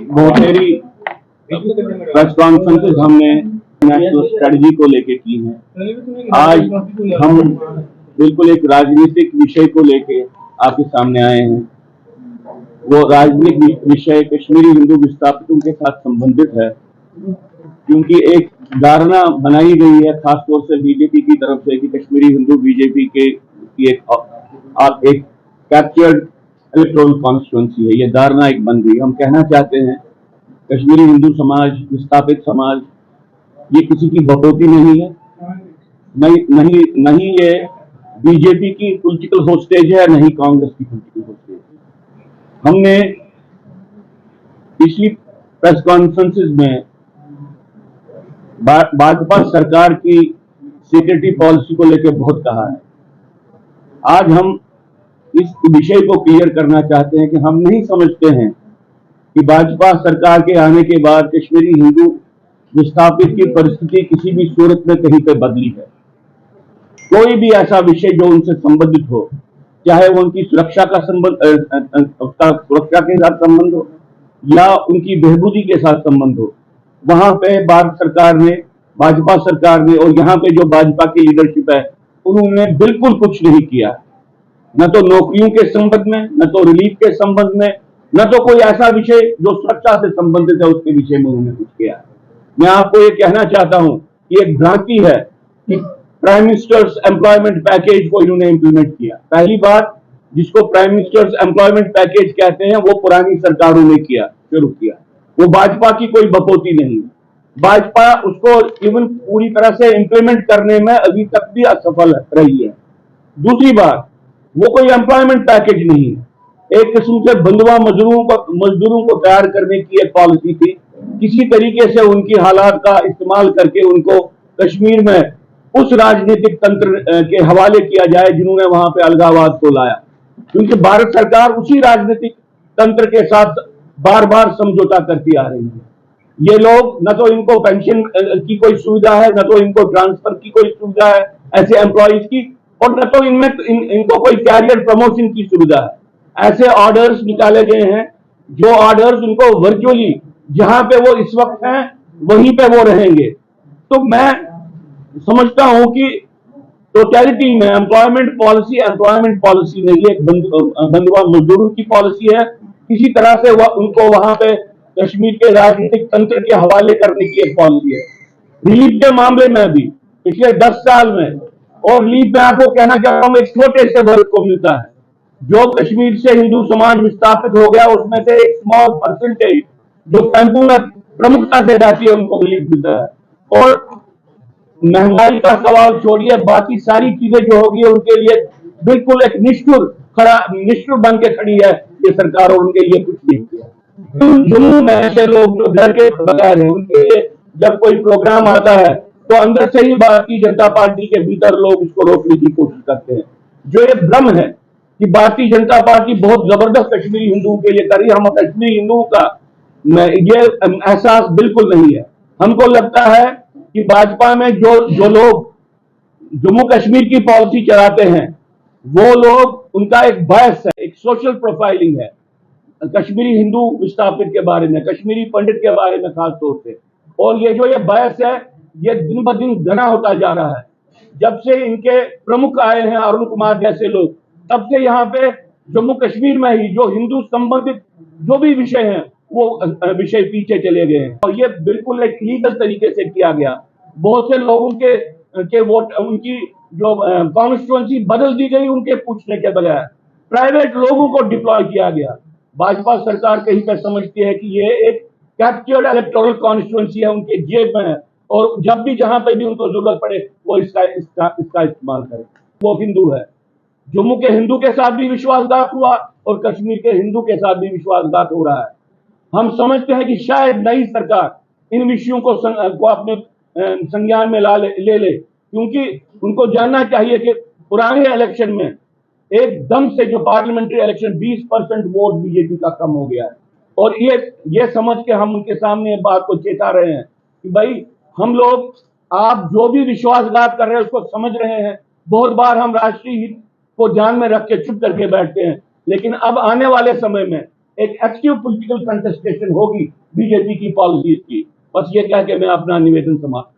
बहुतेरी press conferences हमने national strategy को लेके की हैं। आज हम बिल्कुल एक राजनीतिक विषय को लेके आपके सामने आए हैं। वो राजनीतिक विषय कश्मीरी हिंदू विस्थापितों के साथ संबंधित है, क्योंकि एक धारणा बनाई गई है खासतौर से बीजेपी की तरफ से कि कश्मीरी हिंदू बीजेपी के एक कैप्चर्ड इलेक्टोरल कॉन्स्टिट्यूएंसी है। ये धारणा एक बन गई। हम कहना चाहते हैं कश्मीरी हिंदू समाज, विस्थापित समाज, ये किसी की बढ़ोतरी नहीं है, नहीं ये बीजेपी की पॉलिटिकल होस्टेज है, नहीं कांग्रेस की पॉलिटिकल होस्टेज है। हमने पिछली प्रेस कॉन्फ्रेंसेस में भाजपा सरकार की सिक्योरिटी पॉलिसी को लेकर बहुत कहा है। आज हम इस विषय को क्लियर करना चाहते हैं कि हम नहीं समझते हैं कि भाजपा सरकार के आने के बाद कश्मीरी हिंदू विस्थापित की परिस्थिति किसी भी सूरत में कहीं पे बदली है। कोई भी ऐसा विषय जो उनसे संबंधित हो, चाहे वो उनकी सुरक्षा का सुरक्षा के साथ संबंध हो या उनकी बहबूदी के साथ संबंध हो, वहां पे भारत सरकार ने, भाजपा सरकार ने और यहाँ पे जो भाजपा की लीडरशिप है, उन्होंने बिल्कुल कुछ नहीं किया। न तो नौकरियों के संबंध में, न तो रिलीफ के संबंध में, न तो कोई ऐसा विषय जो सुरक्षा से संबंधित है उसके विषय में उन्होंने कुछ किया। मैं आपको ये कहना चाहता हूं कि एक भ्रांति है कि प्राइम मिनिस्टर्स एम्प्लॉयमेंट पैकेज को इन्होंने इंप्लीमेंट किया। पहली बात, जिसको प्राइम मिनिस्टर्स एम्प्लॉयमेंट पैकेज कहते हैं वो पुरानी सरकारों ने शुरू किया। वो भाजपा की कोई बपोती नहीं। भाजपा उसको इवन पूरी तरह से इंप्लीमेंट करने में अभी तक भी असफल रही है। दूसरी बात, वो कोई एम्प्लॉयमेंट पैकेज नहीं है, एक किस्म से बंधुआ मजदूरों को तैयार करने की एक पॉलिसी थी। किसी तरीके से उनकी हालात का इस्तेमाल करके उनको कश्मीर में उस राजनीतिक तंत्र के हवाले किया जाए जिन्होंने वहां पे अलगाववाद को लाया, क्योंकि भारत सरकार उसी राजनीतिक तंत्र के साथ बार बार समझौता करती आ रही है। ये लोग, न तो इनको पेंशन की कोई सुविधा है, न तो इनको ट्रांसफर की कोई सुविधा है ऐसे एम्प्लॉइज की, और न तो इनमें इनको कोई कैरियर प्रमोशन की सुविधा है। ऐसे ऑर्डर्स निकाले गए हैं जो ऑर्डर्स उनको वर्चुअली जहां पे वो इस वक्त हैं वहीं पे वो रहेंगे। तो मैं समझता हूं कि टोटलिटी में एम्प्लॉयमेंट पॉलिसी नहीं है, बंधुआ मजदूरों की पॉलिसी है। किसी तरह से उनको वहां पे कश्मीर के राजनीतिक तंत्र के हवाले करने की एक पॉलिसी है। रिलीफ के मामले में भी पिछले 10 साल में, और रिलीफ में आपको कहना चाहता हूं एक छोटे से वर्ग को मिलता है। जो कश्मीर से हिंदू समाज विस्थापित हो गया उसमें से एक स्मॉल परसेंटेज जो कैंपों में प्रमुखता से जाती है उनको रिलीफ मिलता है। और महंगाई का सवाल छोड़िए, बाकी सारी चीजें जो होगी उनके लिए बिल्कुल एक निष्ठुर बन के खड़ी है ये सरकार, और उनके लिए कुछ नहीं किया। जम्मू में ऐसे लोग जो घर के बगैर हैं, उनके लिए जब कोई प्रोग्राम आता है तो अंदर से ही भारतीय जनता पार्टी के भीतर लोग उसको रोकने की कोशिश करते हैं। जो ये भ्रम है कि भारतीय जनता पार्टी बहुत जबरदस्त कश्मीरी हिंदुओं के लिए कर रही है, हम कश्मीरी हिंदुओं का ये एहसास बिल्कुल नहीं है। हमको लगता है कि भाजपा में जो लोग जम्मू कश्मीर की पॉलिसी चलाते हैं वो लोग, उनका एक बहस है, एक सोशल प्रोफाइलिंग है कश्मीरी हिंदू विस्थापित के बारे में, कश्मीरी पंडित के बारे में खास तौर से। और ये जो ये बहस है ये दिन ब दिन घना होता जा रहा है। जब से इनके प्रमुख आए हैं अरुण कुमार जैसे लोग, तब से यहाँ पे जम्मू कश्मीर में ही जो हिंदू संबंधित जो भी विषय हैं वो विषय पीछे चले गए हैं, और ये बिल्कुल एक लीगल तरीके से किया गया। बहुत से लोगों के वोट, उनकी जो कॉन्स्टिट्यूएंसी बदल दी गई उनके पूछने के बगैर, प्राइवेट लोगों को डिप्लॉय किया गया। भाजपा सरकार कहीं पर समझती है कि ये एक कैप्चर्ड इलेक्टोरल कॉन्स्टिट्यूएंसी है, उनके जेब में है, और जब भी जहां पर भी उनको जरूरत पड़े वो इसका इस्तेमाल करें। वो हिंदू है, जम्मू के हिंदू के साथ भी विश्वासघात हुआ और कश्मीर के हिंदू के साथ भी विश्वासघात हो रहा है। हम समझते हैं कि शायद नई सरकार इन विषयों को अपने संज्ञान में ले ले, क्योंकि उनको जानना चाहिए कि पुराने इलेक्शन में एकदम से जो पार्लियामेंट्री इलेक्शन 20% वोट बीजेपी का कम हो गया है, और ये समझ के हम उनके सामने बात को चेता रहे हैं कि भाई हम लोग, आप जो भी विश्वासघात कर रहे हैं उसको समझ रहे हैं। बहुत बार हम राष्ट्रीय हित को ध्यान में रख के चुप करके बैठते हैं, लेकिन अब आने वाले समय में एक एक्टिव पॉलिटिकल कंटेस्टेशन होगी बीजेपी की पॉलिसीज की। बस ये कह के मैं अपना निवेदन समाप्त